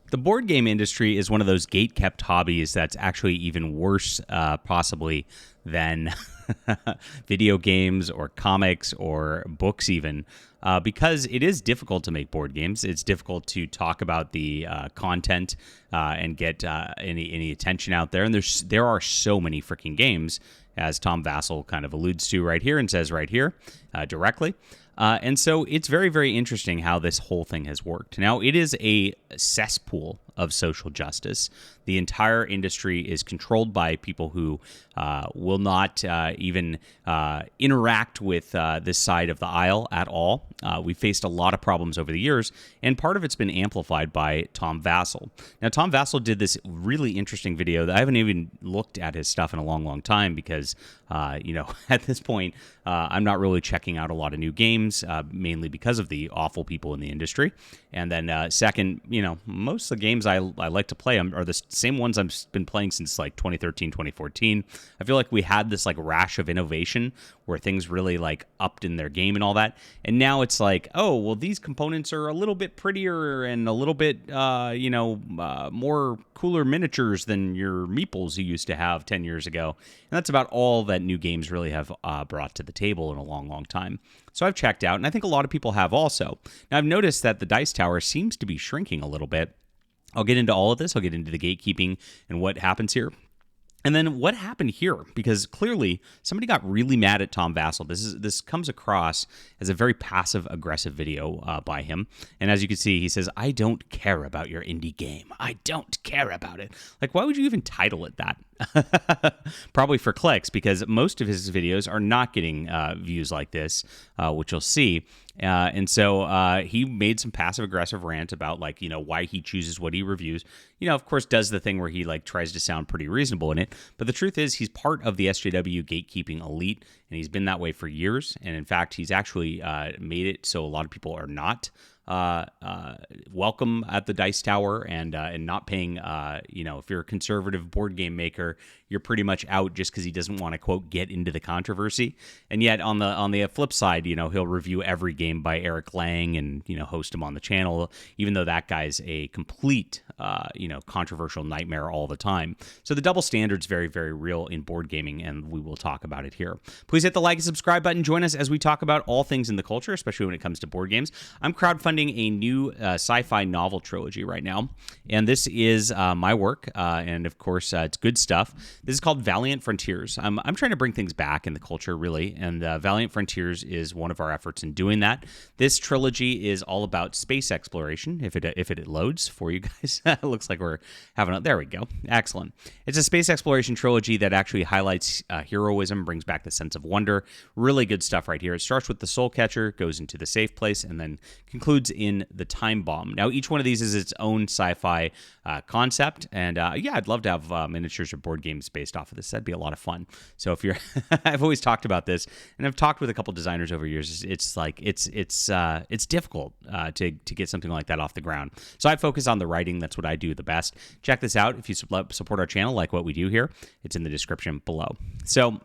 The board game industry is one of those gate-kept hobbies that's actually even worse, possibly, than video games or comics or books even, because it is difficult to make board games. It's difficult to talk about the content and get any attention out there. And there are so many freaking games, as Tom Vasel kind of alludes to right here and says right here directly. And so it's very, very interesting how this whole thing has worked. Now, it is a cesspool of social justice. The entire industry is controlled by people who will not even interact with this side of the aisle at all. We've faced a lot of problems over the years, and part of it's been amplified by Tom Vasel. Now, Tom Vasel did this really interesting video that I haven't even looked at his stuff in a long, long time because, at this point, I'm not really checking out a lot of new games, mainly because of the awful people in the industry. And then second, most of the games I like to play are the same ones I've been playing since like 2013, 2014. I feel like we had this like rash of innovation where things really like upped in their game and all that. And now it's like, oh, well, these components are a little bit prettier and a little bit, more cooler miniatures than your meeples you used to have 10 years ago. And that's about all that new games really have brought to the table in a long, long time. So I've checked out, and I think a lot of people have also. Now, I've noticed that the Dice Tower seems to be shrinking a little bit. I'll get into all of this. I'll get into the gatekeeping and what happens here. And then what happened here? Because clearly somebody got really mad at Tom Vasel. This comes across as a very passive-aggressive video by him. And as you can see, he says, "I don't care about your indie game. I don't care about it." Like, why would you even title it that? Probably for clicks, because most of his videos are not getting views like this, which you'll see. And so he made some passive-aggressive rant about, like, why he chooses what he reviews. Of course, does the thing where he, like, tries to sound pretty reasonable in it. But the truth is, he's part of the SJW gatekeeping elite, and he's been that way for years. And in fact, he's actually made it so a lot of people are not welcome at the Dice Tower, and not paying, if you're a conservative board game maker, you're pretty much out just because he doesn't want to, quote, get into the controversy. And yet on the flip side, he'll review every game by Eric Lang and, host him on the channel, even though that guy's a complete, controversial nightmare all the time. So the double standard's very, very real in board gaming, and we will talk about it here. Please hit the like and subscribe button. Join us as we talk about all things in the culture, especially when it comes to board games. I'm crowdfunding a new sci-fi novel trilogy right now, and this is my work, and of course, it's good stuff. This is called Valiant Frontiers. I'm trying to bring things back in the culture, really, and Valiant Frontiers is one of our efforts in doing that. This trilogy is all about space exploration, if it loads for you guys. It looks like we're having there we go. Excellent. It's a space exploration trilogy that actually highlights heroism, brings back the sense of wonder. Really good stuff right here. It starts with the Soul Catcher, goes into the safe place, and then concludes in the Time Bomb. Now, each one of these is its own sci-fi concept, and I'd love to have miniatures or board games based off of this. That'd be a lot of fun. So if you're, I've always talked about this, and I've talked with a couple designers over years. It's like it's difficult to get something like that off the ground. So I focus on the writing. That's what I do the best. Check this out if you support our channel, like what we do here. It's in the description below. So,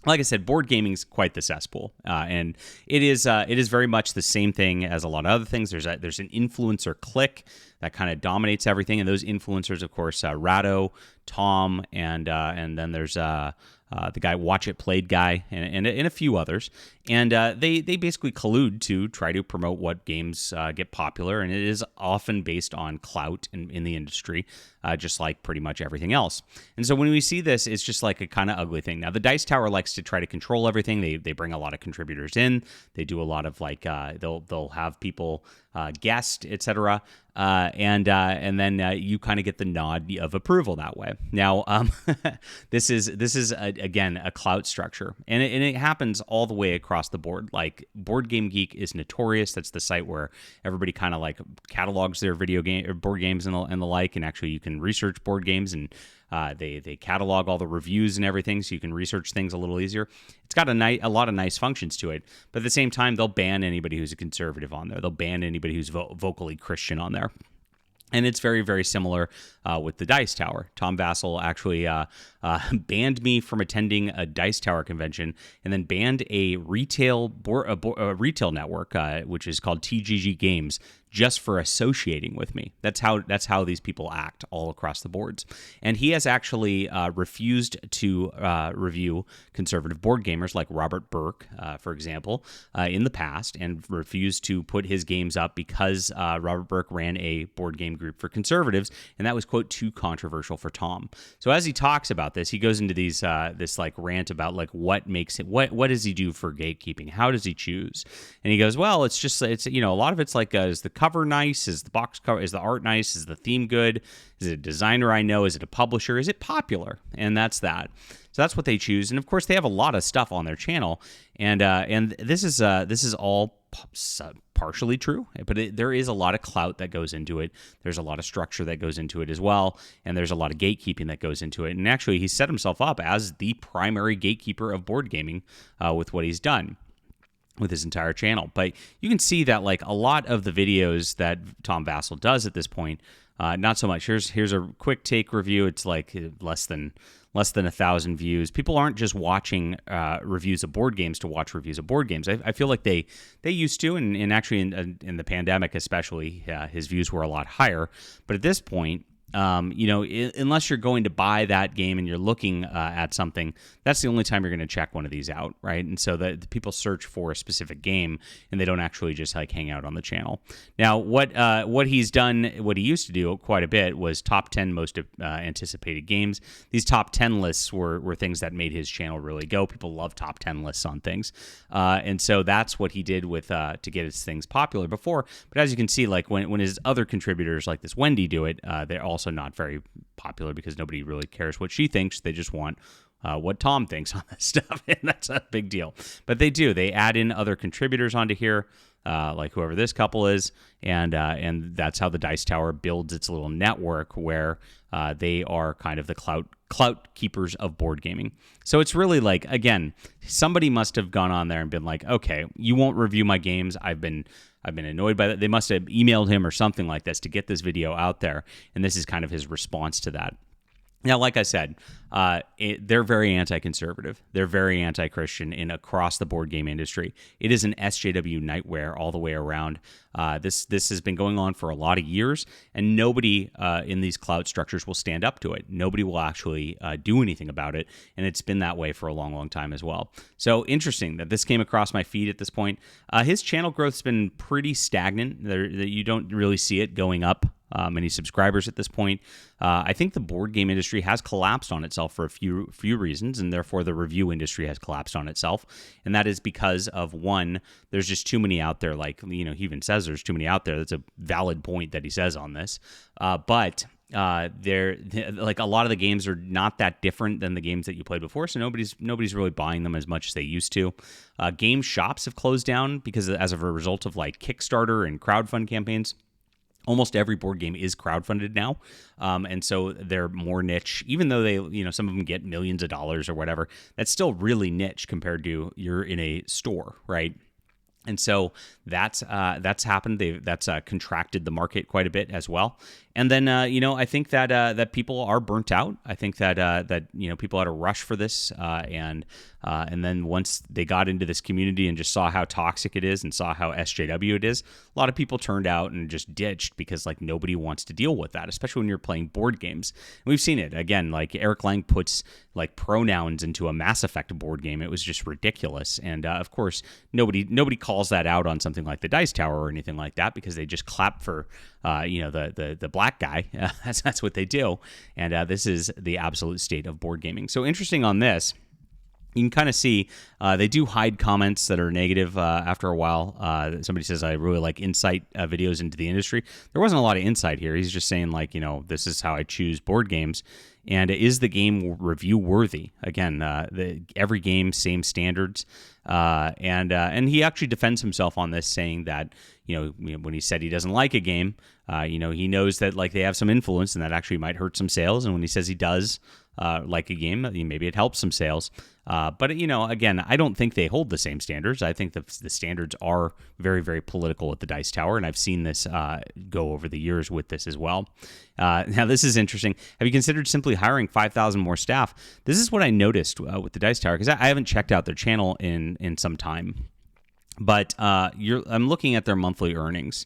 like I said, board gaming's quite the cesspool, and it is very much the same thing as a lot of other things. There's an influencer clique that kind of dominates everything, and those influencers, of course, Rado, Tom, and then there's the guy Watch It Played guy, and a few others, and they basically collude to try to promote what games get popular, and it is often based on clout in the industry, just like pretty much everything else. And so when we see this, it's just like a kind of ugly thing. Now, the Dice Tower likes to try to control everything. They bring a lot of contributors in. They do a lot of like they'll have people guest, etc. And then you kind of get the nod of approval that way. Now, this is again a clout structure, and it happens all the way across the board. Like Board Game Geek is notorious. That's the site where everybody kind of like catalogs their video game or board games and the like, and actually you can research board games, and they catalog all the reviews and everything, so you can research things a little easier. It's got a lot of nice functions to it, but at the same time, they'll ban anybody who's a conservative on there. They'll ban anybody who's vocally Christian on there. And it's very, very similar with the Dice Tower. Tom Vasel actually banned me from attending a Dice Tower convention, and then banned a retail network, which is called TGG Games, just for associating with me. That's how these people act all across the boards. And he has actually refused to review conservative board gamers like Robert Burke, for example, in the past, and refused to put his games up because Robert Burke ran a board game group for conservatives, and that was, quote, too controversial for Tom. So as he talks about this, he goes into these this like rant about like what makes it, what does he do for gatekeeping? How does he choose? And he goes, well, it's a lot of it's like, is the cover nice? Is the box cover? Is the art nice? Is the theme good? Is it a designer I know? Is it a publisher? Is it popular? And that's that. So that's what they choose. And of course, they have a lot of stuff on their channel, and this is all partially true, but there is a lot of clout that goes into it. There's a lot of structure that goes into it as well, and there's a lot of gatekeeping that goes into it. And actually, he set himself up as the primary gatekeeper of board gaming with what he's done with his entire channel. But you can see that like a lot of the videos that Tom Vasel does at this point, not so much. Here's a quick take review. It's like less than 1,000 views. People aren't just watching reviews of board games to watch reviews of board games. I feel like they used to, and actually in the pandemic especially, his views were a lot higher. But at this point, unless you're going to buy that game and you're looking at something, that's the only time you're going to check one of these out, right? And so the people search for a specific game, and they don't actually just like hang out on the channel. Now, what he's done, what he used to do quite a bit, was top 10 most anticipated games. These top 10 lists were things that made his channel really go. People love top 10 lists on things, and so that's what he did with to get his things popular before. But as you can see, like when his other contributors like this Wendy do it, they're also not very popular because nobody really cares what she thinks. They just want what Tom thinks on this stuff, and that's a big deal. But they add in other contributors onto here, like whoever this couple is, and that's how the Dice Tower builds its little network where they are kind of the clout keepers of board gaming. So it's really like, again, somebody must have gone on there and been like, okay, you won't review my games. I've been annoyed by that. They must have emailed him or something like this to get this video out there, and this is kind of his response to that. Now, like I said, they're very anti-conservative. They're very anti-Christian across the board game industry. It is an SJW nightmare all the way around. This has been going on for a lot of years, and nobody in these cloud structures will stand up to it. Nobody will actually do anything about it, and it's been that way for a long, long time as well. So interesting that this came across my feed at this point. His channel growth's been pretty stagnant. You don't really see it going up. Many subscribers at this point. I think the board game industry has collapsed on itself for a few reasons, and therefore the review industry has collapsed on itself. And that is because of, one, there's just too many out there. Like, he even says there's too many out there. That's a valid point that he says on this. But they're like, a lot of the games are not that different than the games that you played before, so nobody's really buying them as much as they used to. Game shops have closed down because as of a result of like Kickstarter and crowdfund campaigns. Almost every board game is crowdfunded now, and so they're more niche. Even though they, some of them get millions of dollars or whatever, that's still really niche compared to you're in a store, right? And so that's happened. That's contracted the market quite a bit as well. And then I think that people are burnt out. I think that people had a rush for this, and then once they got into this community and just saw how toxic it is and saw how SJW it is, a lot of people turned out and just ditched because like nobody wants to deal with that, especially when you're playing board games. And we've seen it again. Like Eric Lang puts like pronouns into a Mass Effect board game. It was just ridiculous. And of course, nobody calls that out on something like the Dice Tower or anything like that because they just clap for the black guy. That's what they do. And this is the absolute state of board gaming. So interesting on this. You can kind of see they do hide comments that are negative after a while. Somebody says, I really like insight videos into the industry. There wasn't a lot of insight here. He's just saying, like, this is how I choose board games. And is the game review worthy? Again, every game, same standards. And he actually defends himself on this, saying that, when he said he doesn't like a game, he knows that like they have some influence and that actually might hurt some sales. And when he says he does like a game, maybe it helps some sales. But again, I don't think they hold the same standards. I think the standards are very, very political at the Dice Tower, and I've seen this go over the years with this as well. Now, this is interesting. Have you considered simply hiring 5,000 more staff? This is what I noticed with the Dice Tower, because I haven't checked out their channel in some time. But I'm looking at their monthly earnings.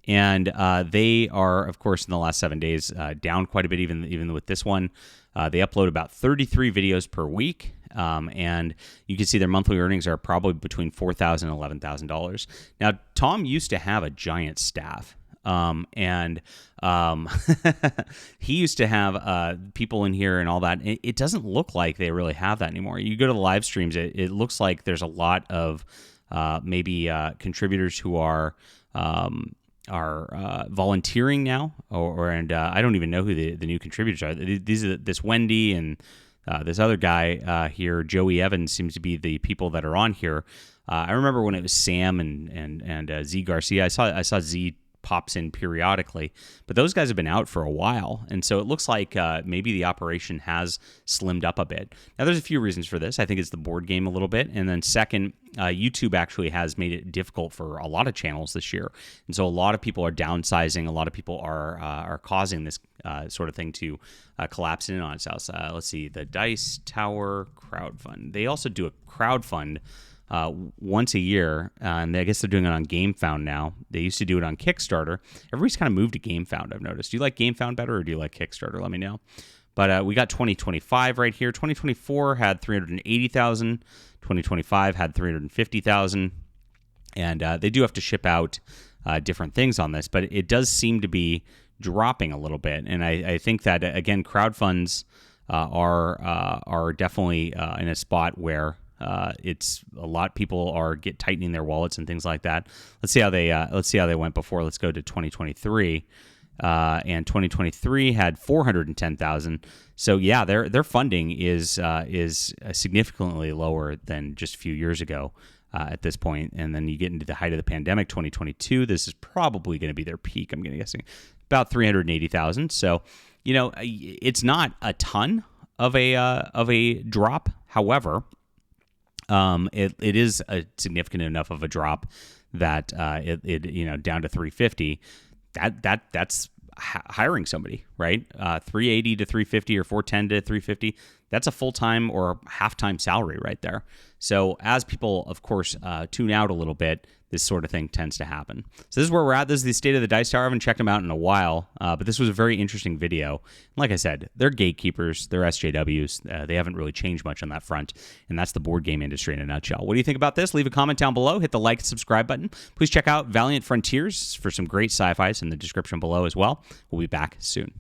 And they are, of course, in the last 7 days, down quite a bit, even with this one. They upload about 33 videos per week. And you can see their monthly earnings are probably between $4,000 and $11,000. Now, Tom used to have a giant staff. And he used to have people in here and all that. It doesn't look like they really have that anymore. You go to the live streams, it looks like there's a lot of maybe contributors who are volunteering now, and I don't even know who the new contributors are. These are this Wendy and this other guy here, Joey Evans, seems to be the people that are on here. I remember when it was Sam and Z Garcia. I saw Z pops in periodically, but those guys have been out for a while, and so it looks like maybe the operation has slimmed up a bit. Now, there's a few reasons for this. I think it's the board game a little bit, and then second, YouTube actually has made it difficult for a lot of channels this year, and so a lot of people are downsizing. A lot of people are causing this sort of thing to collapse in on itself. Let's see, the Dice Tower crowdfund. They also do a crowdfund once a year, and I guess they're doing it on GameFound now. They used to do it on Kickstarter. Everybody's kind of moved to GameFound, I've noticed. Do you like GameFound better, or do you like Kickstarter? Let me know. But we got 2025 right here. 2024 had 380,000. 2025 had 350,000. And they do have to ship out different things on this, but it does seem to be dropping a little bit. And I think that, again, crowdfunds are definitely in a spot where it's a lot. People are tightening their wallets and things like that. Let's see how they went before. Let's go to 2023, and 2023 had 410,000. So yeah, their funding is significantly lower than just a few years ago at this point. And then you get into the height of the pandemic, 2022. This is probably going to be their peak. I'm guessing about 380,000. So it's not a ton of a drop. However, it is a significant enough of a drop that it down to 350. That's hiring somebody, right? 380 to 350 or 410 to 350. That's a full-time or half-time salary right there. So as people, of course, tune out a little bit, this sort of thing tends to happen. So this is where we're at. This is the state of the Dice Tower. I haven't checked them out in a while, but this was a very interesting video. Like I said, they're gatekeepers. They're SJWs. They haven't really changed much on that front, and that's the board game industry in a nutshell. What do you think about this? Leave a comment down below. Hit the like and subscribe button. Please check out Valiant Frontiers for some great sci-fis in the description below as well. We'll be back soon.